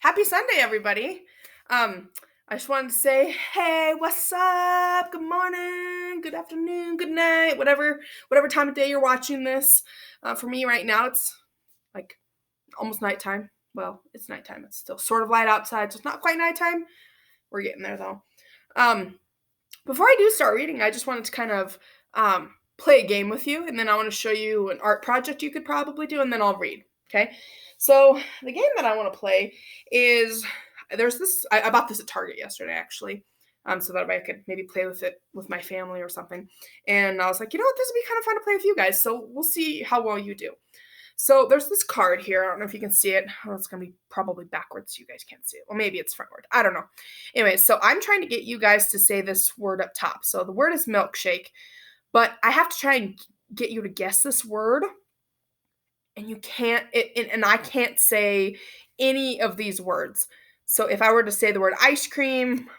Happy Sunday, everybody. I just wanted to say, hey, what's up? Good morning, good afternoon, good night, whatever time of day you're watching this. For me right now, it's like almost nighttime. Well, it's nighttime. It's still sort of light outside, so it's not quite nighttime. We're getting there though. Um, Before I do start reading, I just wanted to kind of play a game with you, and then I want to show you an art project you could probably do, and then I'll read. Okay. So the game that I want to play is there's this. I bought this at Target yesterday, actually, so that I could maybe play with it with my family or something. And I was like, you know what, this would be kind of fun to play with you guys. So we'll see how well you do. So there's this card here. I don't know if you can see it. Oh, it's gonna be probably backwards. So you guys can't see it. Well, maybe it's frontward. I don't know. Anyway, so I'm trying to get you guys to say this word up top. So the word is milkshake, but I have to try and get you to guess this word, and you can't. And I can't say any of these words. So if I were to say the word ice cream,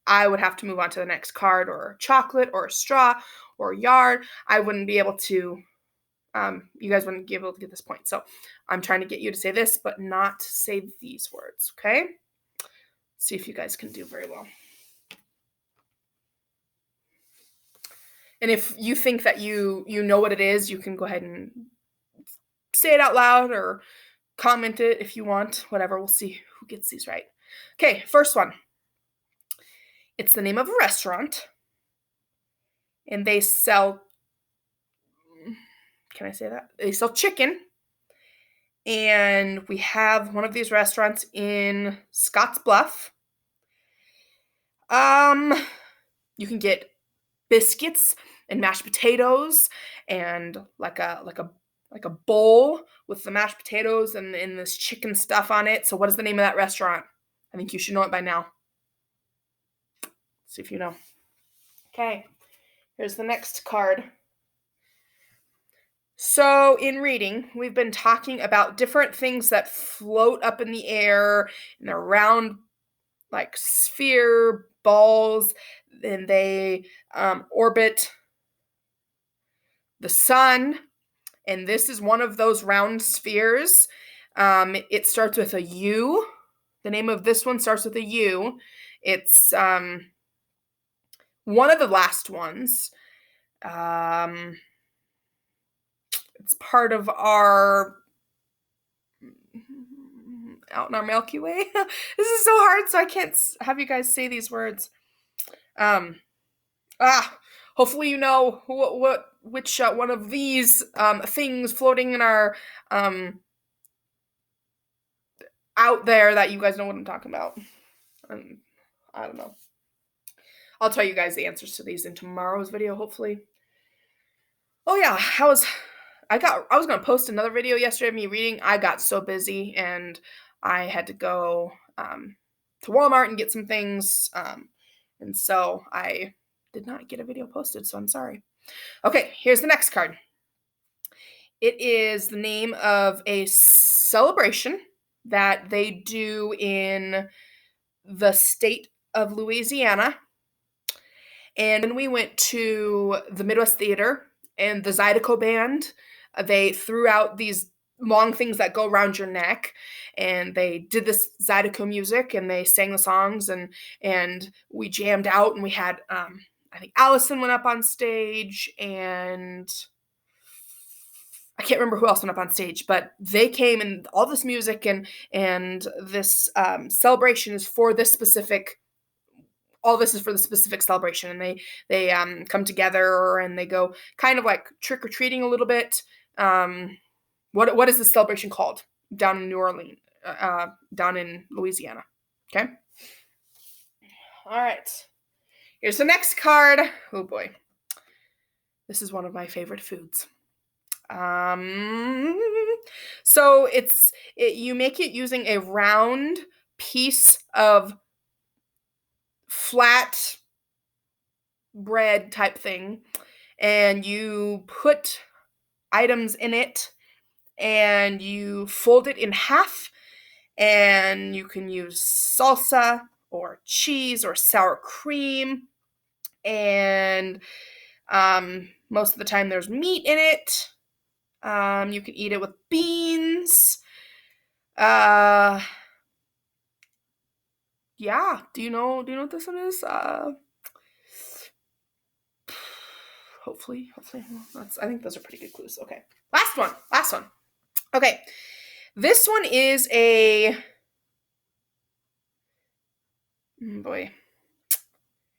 I would have to move on to the next card, or chocolate, or straw, or yard. I wouldn't be able to you guys wouldn't be able to get this point. So I'm trying to get you to say this, but not say these words, okay? See if you guys can do very well. And if you think that you know what it is, you can go ahead and say it out loud or comment it if you want, whatever. We'll see who gets these right. Okay, first one. It's the name of a restaurant, and they sell, can I say that? They sell chicken. And we have one of these restaurants in Scotts Bluff. You can get biscuits and mashed potatoes and like a bowl with the mashed potatoes and this chicken stuff on it. So what is the name of that restaurant? I think you should know it by now. See if you know. Okay, here's the next card. So, in reading, we've been talking about different things that float up in the air and they're round like sphere balls, and they orbit the sun. And this is one of those round spheres. It starts with a U. The name of this one starts with a U. It's one of the last ones. It's part of our out in our Milky Way. This is so hard, so I can't have you guys say these words. Hopefully you know which one of these things floating in our out there that you guys know what I'm talking about. I don't know. I'll tell you guys the answers to these in tomorrow's video, hopefully. Oh yeah, I was gonna post another video yesterday of me reading. I got so busy and I had to go to Walmart and get some things, and so I did not get a video posted. So I'm sorry. Okay, here's the next card. It is the name of a celebration that they do in the state of Louisiana. And when we went to the Midwest Theater and the Zydeco Band, they threw out these long things that go around your neck, and they did this Zydeco music, and they sang the songs, and we jammed out, and we had I think Allison went up on stage, and I can't remember who else went up on stage, but they came, and all this music and this celebration is for this specific. All this is for the specific celebration, and they come together and they go kind of like trick or treating a little bit. What is this celebration called down in New Orleans, down in Louisiana? Okay. All right. Here's the next card. Oh boy, this is one of my favorite foods. So you make it using a round piece of flat bread type thing, and you put items in it, and you fold it in half, and you can use salsa or cheese or sour cream, and most of the time there's meat in it. You can eat it with beans. yeah, do you know what this one is? Hopefully. I think those are pretty good clues. Okay. Last one. Okay. This one is boy.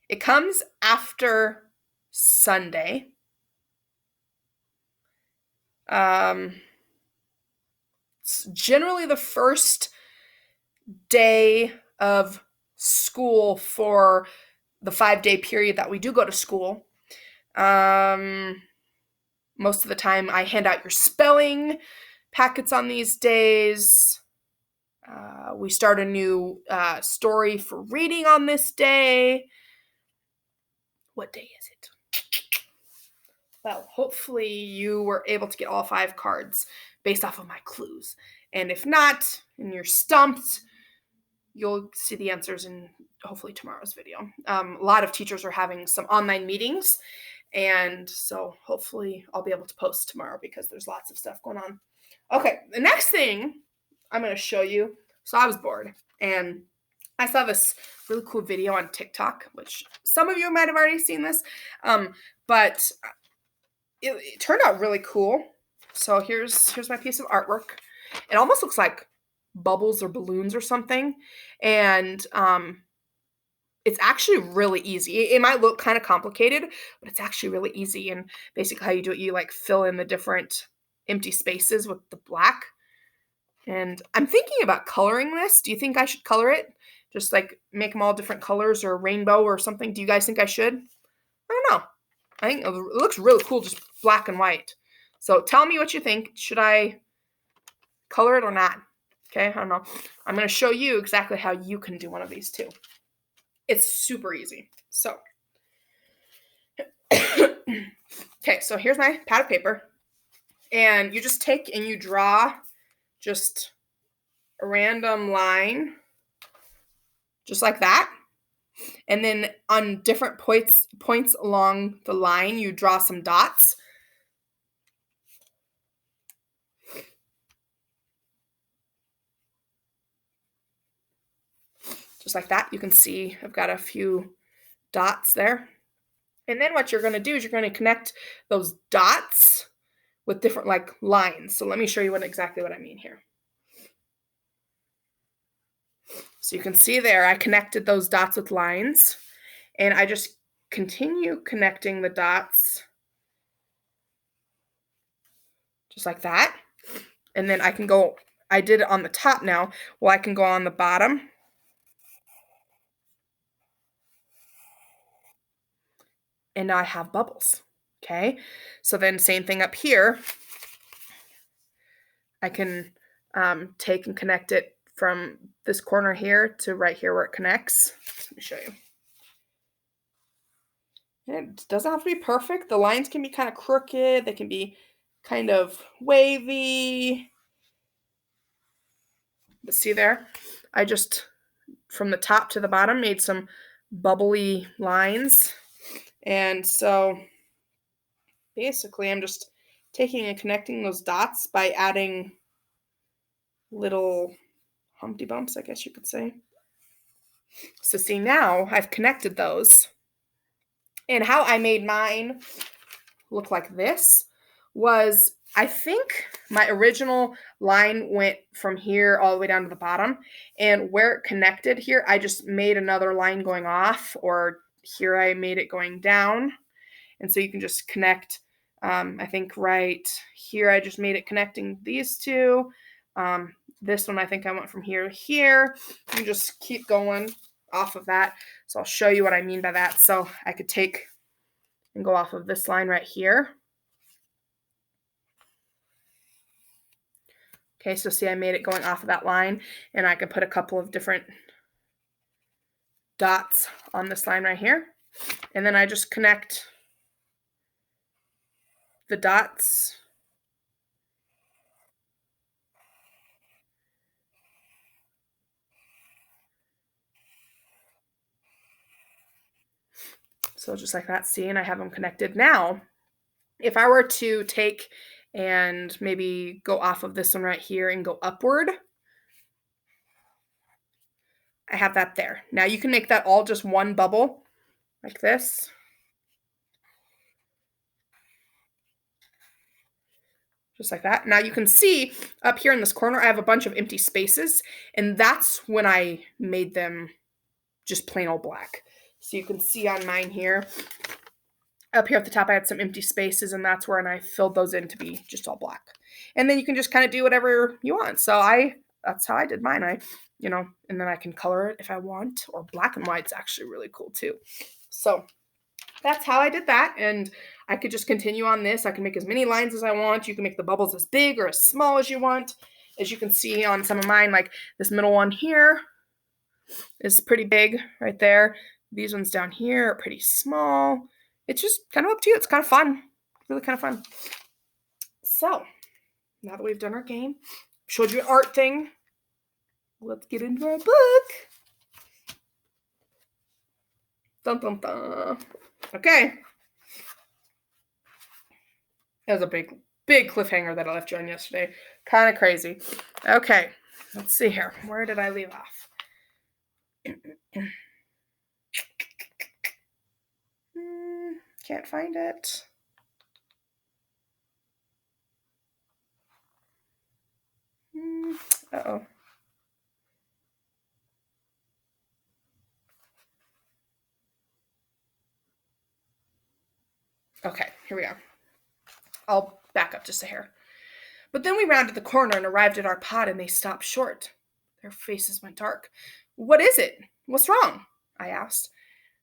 It comes after Sunday. It's generally the first day of school for the 5-day period that we do go to school. Most of the time I hand out your spelling packets on these days. We start a new story for reading on this day. What day is it? Well, hopefully you were able to get all 5 cards based off of my clues. And if not, and you're stumped, you'll see the answers in hopefully tomorrow's video. A lot of teachers are having some online meetings, and so hopefully I'll be able to post tomorrow because there's lots of stuff going on. Okay, the next thing I'm going to show you. So I was bored, and I saw this really cool video on TikTok, which some of you might have already seen this, but it turned out really cool. So here's my piece of artwork. It almost looks like bubbles or balloons or something, and it's actually really easy. It might look kind of complicated, but it's actually really easy. And basically how you do it, you like fill in the different empty spaces with the black. And I'm thinking about coloring this. Do you think I should color it? Just like make them all different colors or rainbow or something? Do you guys think I should? I don't know. I think it looks really cool, just black and white. So tell me what you think. Should I color it or not? Okay, I don't know. I'm going to show you exactly how you can do one of these too. It's super easy. So, okay, so here's my pad of paper. And you just take and you draw just a random line, just like that. And then on different points along the line, you draw some dots. Just like that. You can see I've got a few dots there. And then what you're going to do is you're going to connect those dots with different like lines. So let me show you exactly what I mean here. So you can see there, I connected those dots with lines, and I just continue connecting the dots just like that. And then I can go, I did it on the top now. Well, I can go on the bottom. And now I have bubbles. Okay. So then same thing up here. I can take and connect it from this corner here to right here where it connects. Let me show you. It doesn't have to be perfect. The lines can be kind of crooked. They can be kind of wavy. But see there? I just, from the top to the bottom, made some bubbly lines. And so basically I'm just taking and connecting those dots by adding little Humpty Bumps, I guess you could say. So see, now I've connected those. And how I made mine look like this was, I think my original line went from here all the way down to the bottom. And where it connected here, I just made another line going off, or here I made it going down. And so you can just connect, I think right here, I just made it connecting these two. This one, I think I went from here to here. You just keep going off of that. So I'll show you what I mean by that. So I could take and go off of this line right here. Okay, so see, I made it going off of that line, and I can put a couple of different dots on this line right here. And then I just connect the dots so just like that. See, and I have them connected. Now, if I were to take and maybe go off of this one right here and go upward, I have that there. Now you can make that all just one bubble, like this. Just like that. Now you can see up here in this corner, I have a bunch of empty spaces, and that's when I made them just plain old black. So you can see on mine here, up here at the top, I had some empty spaces, and that's where I filled those in to be just all black. And then you can just kind of do whatever you want. So that's how I did mine. And then I can color it if I want, or black and white's actually really cool too. So that's how I did that. And I could just continue on this. I can make as many lines as I want. You can make the bubbles as big or as small as you want. As you can see on some of mine, like this middle one here is pretty big right there. These ones down here are pretty small. It's just kind of up to you. It's kind of fun. Really kind of fun. So, now that we've done our game, showed you an art thing, let's get into our book. Dun, dun, dun. Okay. That was a big cliffhanger that I left you on yesterday. Kind of crazy. Okay. Let's see here. Where did I leave off? Can't find it. Uh-oh. Okay, here we go. I'll back up just a hair. But then we rounded the corner and arrived at our pod, and they stopped short. Their faces went dark. What is it? What's wrong? I asked.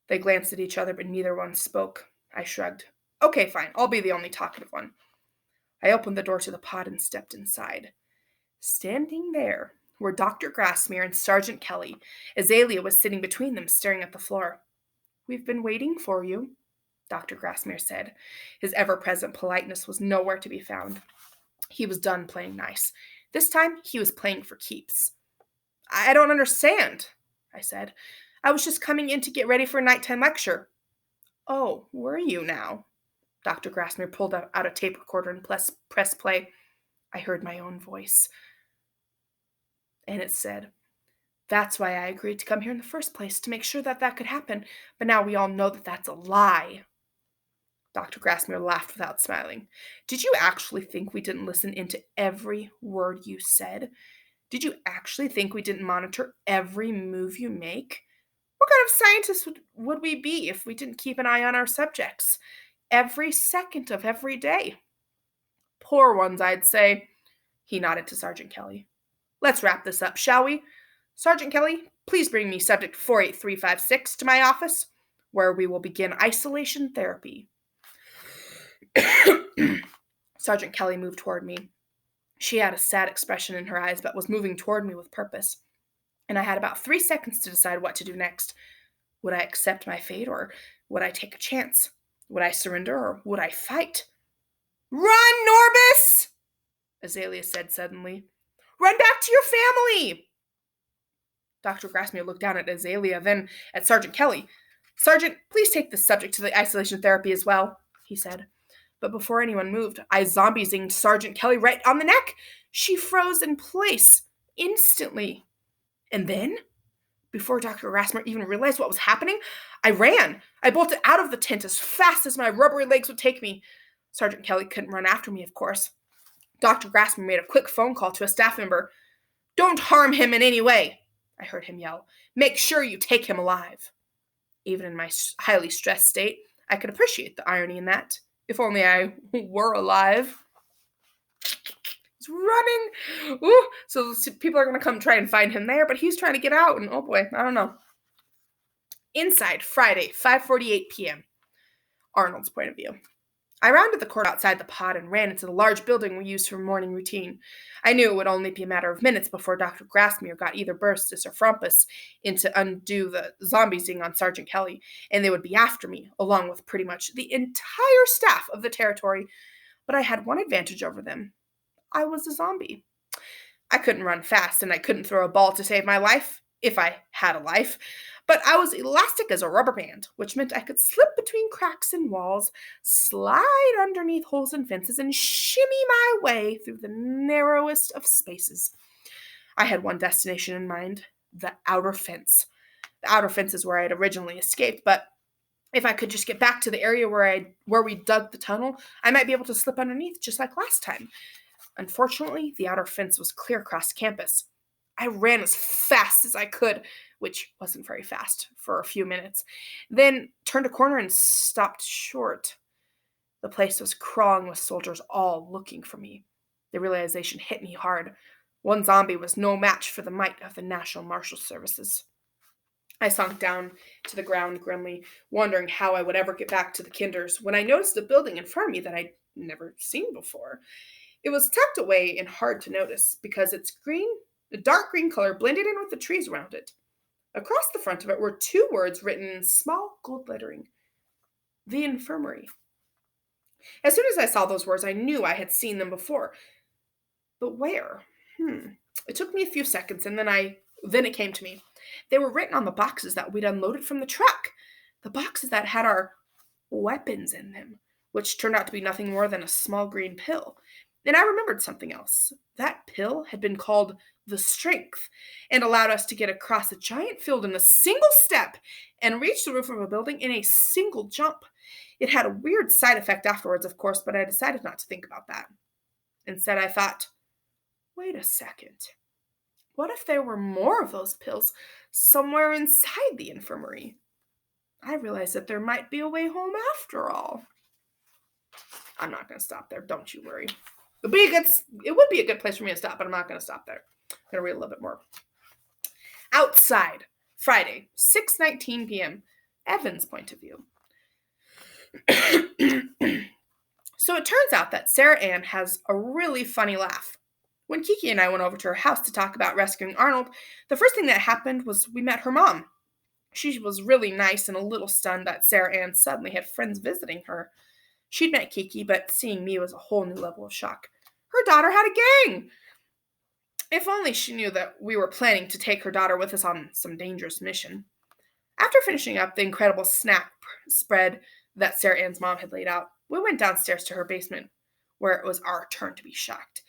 They glanced at each other, but neither one spoke. I shrugged. Okay, fine. I'll be the only talkative one. I opened the door to the pod and stepped inside. Standing there were Dr. Grassmere and Sergeant Kelly. Azalea was sitting between them, staring at the floor. We've been waiting for you, Dr. Grassmere said. His ever-present politeness was nowhere to be found. He was done playing nice. This time, he was playing for keeps. I don't understand, I said. I was just coming in to get ready for a nighttime lecture. Oh, were you now? Dr. Grassmere pulled out a tape recorder and pressed play. I heard my own voice. And it said, that's why I agreed to come here in the first place, to make sure that could happen. But now we all know that that's a lie. Dr. Grassmere laughed without smiling. Did you actually think we didn't listen into every word you said? Did you actually think we didn't monitor every move you make? What kind of scientists would we be if we didn't keep an eye on our subjects? Every second of every day. Poor ones, I'd say. He nodded to Sergeant Kelly. Let's wrap this up, shall we? Sergeant Kelly, please bring me subject 48356 to my office, where we will begin isolation therapy. Sergeant Kelly moved toward me. She had a sad expression in her eyes, but was moving toward me with purpose. And I had about 3 seconds to decide what to do next. Would I accept my fate, or would I take a chance? Would I surrender, or would I fight? Run, Norbus! Azalea said suddenly. Run back to your family! Dr. Grassmere looked down at Azalea, then at Sergeant Kelly. Sergeant, please take this subject to the isolation therapy as well, he said. But before anyone moved, I zombie-zinged Sergeant Kelly right on the neck. She froze in place instantly. And then, before Dr. Grassmere even realized what was happening, I ran. I bolted out of the tent as fast as my rubbery legs would take me. Sergeant Kelly couldn't run after me, of course. Dr. Grassmere made a quick phone call to a staff member. Don't harm him in any way, I heard him yell. Make sure you take him alive. Even in my highly stressed state, I could appreciate the irony in that. If only I were alive. He's running. Ooh, so people are going to come try and find him there, but he's trying to get out, and oh boy, I don't know. Inside, Friday, 5:48 p.m. Arnold's point of view. I rounded the court outside the pod and ran into the large building we used for morning routine. I knew it would only be a matter of minutes before Dr. Grassmere got either Burstus or Frumpus in to undo the zombie zing on Sergeant Kelly, and they would be after me, along with pretty much the entire staff of the territory. But I had one advantage over them. I was a zombie. I couldn't run fast, and I couldn't throw a ball to save my life, if I had a life. But I was elastic as a rubber band, which meant I could slip between cracks in walls, slide underneath holes in fences, and shimmy my way through the narrowest of spaces. I had one destination in mind, the outer fence. The outer fence is where I had originally escaped, but if I could just get back to the area where we dug the tunnel, I might be able to slip underneath just like last time. Unfortunately, the outer fence was clear across campus. I ran as fast as I could, which wasn't very fast, for a few minutes, then turned a corner and stopped short. The place was crawling with soldiers all looking for me. The realization hit me hard. One zombie was no match for the might of the National Marshal Services. I sunk down to the ground grimly, wondering how I would ever get back to the Kinders, when I noticed a building in front of me that I'd never seen before. It was tucked away and hard to notice because its the dark green color blended in with the trees around it. Across the front of it were two words written in small gold lettering: the infirmary. As soon as I saw those words, I knew I had seen them before. But where? It took me a few seconds, and then it came to me. They were written on the boxes that we'd unloaded from the truck. The boxes that had our weapons in them, which turned out to be nothing more than a small green pill. And I remembered something else. That pill had been called the Strength and allowed us to get across a giant field in a single step and reach the roof of a building in a single jump. It had a weird side effect afterwards, of course, but I decided not to think about that. Instead, I thought, wait a second. What if there were more of those pills somewhere inside the infirmary? I realized that there might be a way home after all. I'm not going to stop there. Don't you worry. It would be a good place for me to stop, but I'm not going to stop there. I'm going to read a little bit more. Outside, Friday, 6:19 p.m. Evan's point of view. So it turns out that Sarah Ann has a really funny laugh. When Kiki and I went over to her house to talk about rescuing Arnold, the first thing that happened was we met her mom. She was really nice and a little stunned that Sarah Ann suddenly had friends visiting her. She'd met Kiki, but seeing me was a whole new level of shock. Her daughter had a gang! If only she knew that we were planning to take her daughter with us on some dangerous mission. After finishing up the incredible snack spread that Sarah Ann's mom had laid out, we went downstairs to her basement, where it was our turn to be shocked.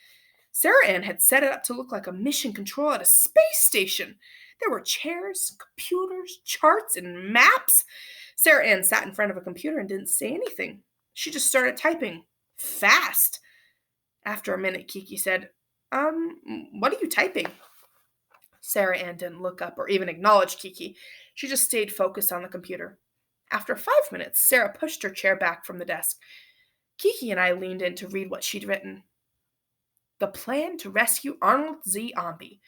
Sarah Ann had set it up to look like a mission control at a space station. There were chairs, computers, charts, and maps. Sarah Ann sat in front of a computer and didn't say anything. She just started typing. Fast. After a minute, Kiki said, what are you typing? Sarah Ann didn't look up or even acknowledge Kiki. She just stayed focused on the computer. After 5 minutes, Sarah pushed her chair back from the desk. Kiki and I leaned in to read what she'd written. The plan to rescue Arnold Z. Omby.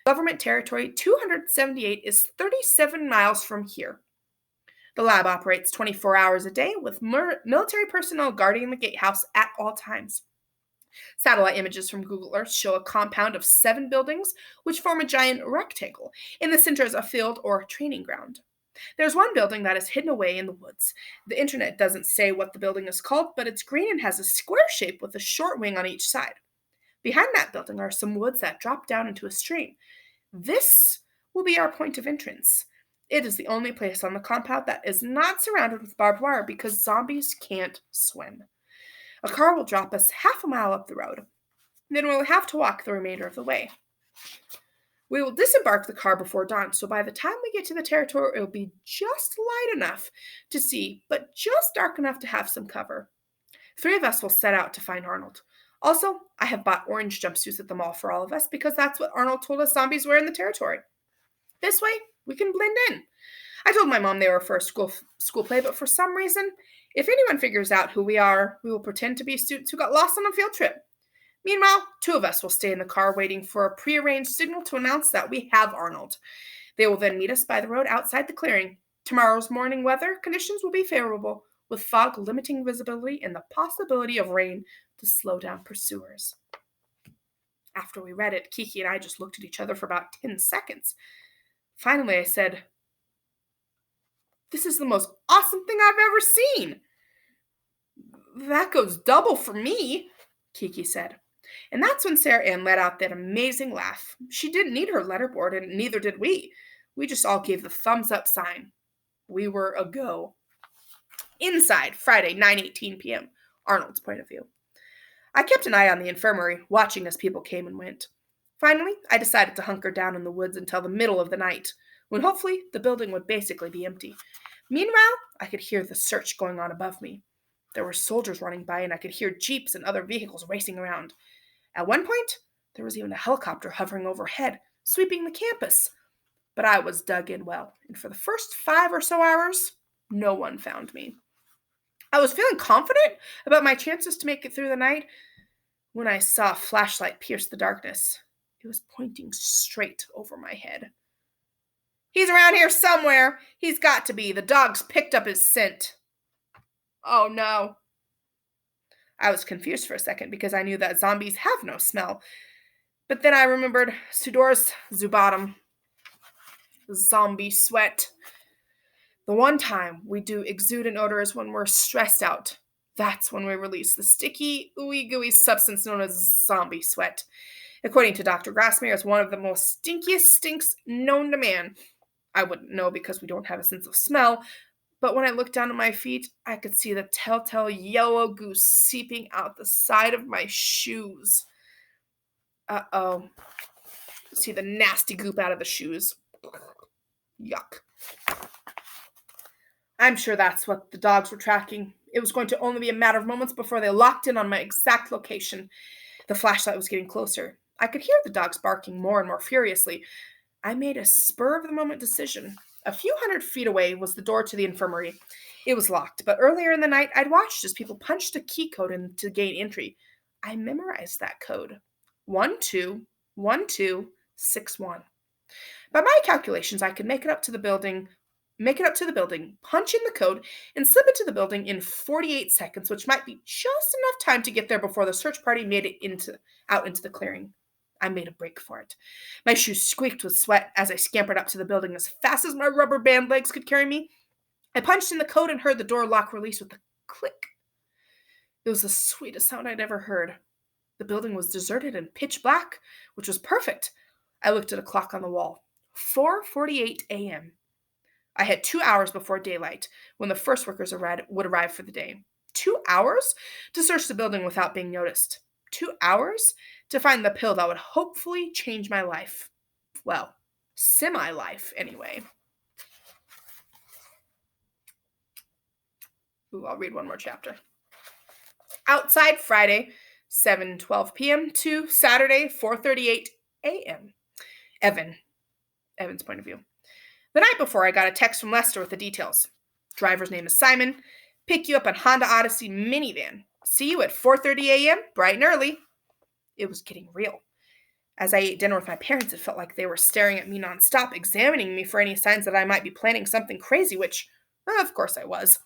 Government Territory 278 is 37 miles from here. The lab operates 24 hours a day with military personnel guarding the gatehouse at all times. Satellite images from Google Earth show a compound of 7 buildings which form a giant rectangle. In the center is a field or training ground. There's one building that is hidden away in the woods. The internet doesn't say what the building is called, but it's green and has a square shape with a short wing on each side. Behind that building are some woods that drop down into a stream. This will be our point of entrance. It is the only place on the compound that is not surrounded with barbed wire because zombies can't swim. A car will drop us half a mile up the road. Then we'll have to walk the remainder of the way. We will disembark the car before dawn, so by the time we get to the territory, it will be just light enough to see, but just dark enough to have some cover. 3 of us will set out to find Arnold. Also, I have bought orange jumpsuits at the mall for all of us because that's what Arnold told us zombies wear in the territory. This way, we can blend in. I told my mom they were for a school play, but for some reason, if anyone figures out who we are, we will pretend to be students who got lost on a field trip. Meanwhile, 2 of us will stay in the car waiting for a prearranged signal to announce that we have Arnold. They will then meet us by the road outside the clearing. Tomorrow's morning weather conditions will be favorable, with fog limiting visibility and the possibility of rain to slow down pursuers. After we read it, Kiki and I just looked at each other for about 10 seconds. Finally, I said, "This is the most awesome thing I've ever seen." "That goes double for me," Kiki said. And that's when Sarah Ann let out that amazing laugh. She didn't need her letterboard, and neither did we. We just all gave the thumbs up sign. We were a go. Inside, Friday, 9:18 p.m., Arnold's point of view. I kept an eye on the infirmary, watching as people came and went. Finally, I decided to hunker down in the woods until the middle of the night, when hopefully the building would basically be empty. Meanwhile, I could hear the search going on above me. There were soldiers running by, and I could hear jeeps and other vehicles racing around. At one point, there was even a helicopter hovering overhead, sweeping the campus. But I was dug in well, and for the first 5 or so hours, no one found me. I was feeling confident about my chances to make it through the night when I saw a flashlight pierce the darkness. It was pointing straight over my head. He's around here somewhere. He's got to be. The dog's picked up his scent. Oh no. I was confused for a second because I knew that zombies have no smell. But then I remembered Sudor's Zubatum. Zombie sweat. The one time we do exude an odor is when we're stressed out. That's when we release the sticky, ooey gooey substance known as zombie sweat. According to Dr. Grassmere, it's one of the most stinkiest stinks known to man. I wouldn't know because we don't have a sense of smell, but when I looked down at my feet, I could see the telltale yellow goo seeping out the side of my shoes. Uh-oh. See the nasty goop out of the shoes. Yuck. I'm sure that's what the dogs were tracking. It was going to only be a matter of moments before they locked in on my exact location. The flashlight was getting closer. I could hear the dogs barking more and more furiously. I made a spur-of-the-moment decision. A few hundred feet away was the door to the infirmary. It was locked, but earlier in the night, I'd watched as people punched a key code in to gain entry. I memorized that code. 121261. By my calculations, I could make it up to the building, punch in the code, and slip into the building in 48 seconds, which might be just enough time to get there before the search party made it out into the clearing. I made a break for it. My shoes squeaked with sweat as I scampered up to the building as fast as my rubber band legs could carry me. I punched in the code and heard the door lock release with a click. It was the sweetest sound I'd ever heard. The building was deserted and pitch black, which was perfect. I looked at a clock on the wall. 4:48 a.m. I had 2 hours before daylight, when the first workers would arrive for the day. 2 hours to search the building without being noticed. 2 hours to find the pill that would hopefully change my life. Well, semi-life, anyway. Ooh, I'll read one more chapter. Outside Friday, 7:12 p.m. to Saturday, 4:38 a.m. Evan's point of view. The night before, I got a text from Lester with the details. Driver's name is Simon. Pick you up in Honda Odyssey minivan. See you at 4:30 a.m., bright and early. It was getting real. As I ate dinner with my parents, it felt like they were staring at me nonstop, examining me for any signs that I might be planning something crazy, which, of course, I was.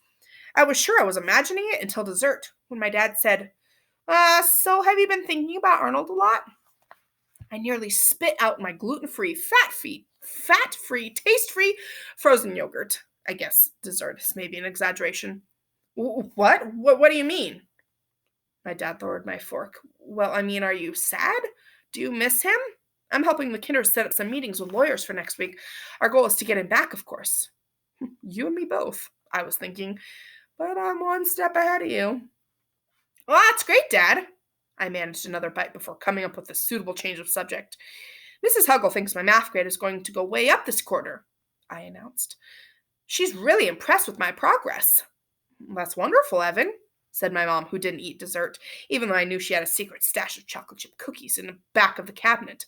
I was sure I was imagining it until dessert, when my dad said, so have you been thinking about Arnold a lot? I nearly spit out my gluten-free, fat-free, taste-free frozen yogurt. I guess dessert is maybe an exaggeration. What? What do you mean? My dad lowered my fork. Well, I mean, are you sad? Do you miss him? I'm helping the Kinders set up some meetings with lawyers for next week. Our goal is to get him back, of course. You and me both, I was thinking. But I'm one step ahead of you. Well, that's great, Dad. I managed another bite before coming up with a suitable change of subject. Mrs. Huggle thinks my math grade is going to go way up this quarter, I announced. She's really impressed with my progress. That's wonderful, Evan, said my mom, who didn't eat dessert, even though I knew she had a secret stash of chocolate chip cookies in the back of the cabinet.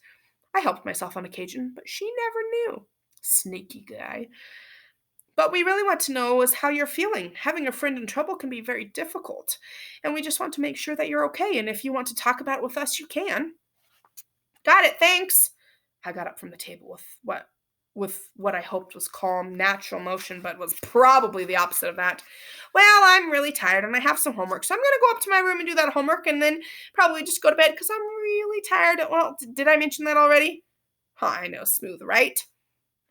I helped myself on occasion, but she never knew. Sneaky guy. But we really want to know is how you're feeling. Having a friend in trouble can be very difficult, and we just want to make sure that you're okay, and if you want to talk about it with us, you can. Got it, thanks. I got up from the table with what I hoped was calm, natural motion, but was probably the opposite of that. Well, I'm really tired and I have some homework, so I'm going to go up to my room and do that homework and then probably just go to bed because I'm really tired. Well, did I mention that already? I know, smooth, right?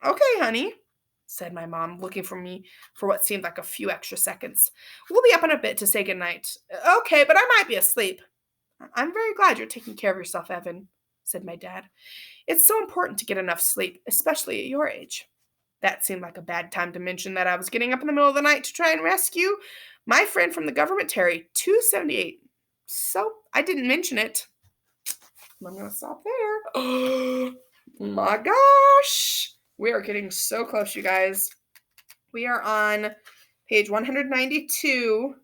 Okay, honey, said my mom, looking for me for what seemed like a few extra seconds. We'll be up in a bit to say goodnight. Okay, but I might be asleep. I'm very glad you're taking care of yourself, Evan, said my dad. It's so important to get enough sleep, especially at your age. That seemed like a bad time to mention that I was getting up in the middle of the night to try and rescue my friend from the government, Terry, 278. So I didn't mention it. I'm going to stop there. Oh my gosh. We are getting so close, you guys. We are on page 192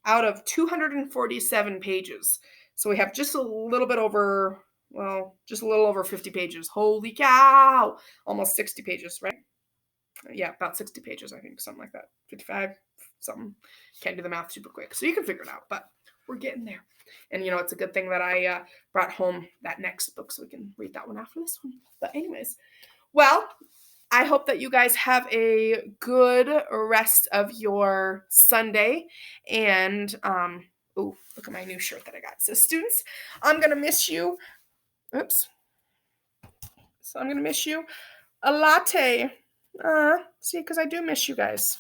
out of 247 pages. So we have just a little bit over, well, just a little over 50 pages. Holy cow. Almost 60 pages, right? Yeah, about 60 pages, I think, something like that. 55, something. Can't do the math super quick. So you can figure it out, but we're getting there. And, it's a good thing that I brought home that next book so we can read that one after this one. But anyways, well, I hope that you guys have a good rest of your Sunday. And, oh, look at my new shirt that I got. It says, students, I'm going to miss you. Oops. So I'm going to miss you a latte. See, because I do miss you guys.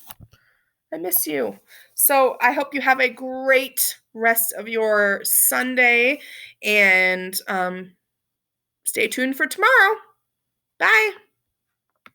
I miss you. So I hope you have a great rest of your Sunday, and stay tuned for tomorrow. Bye.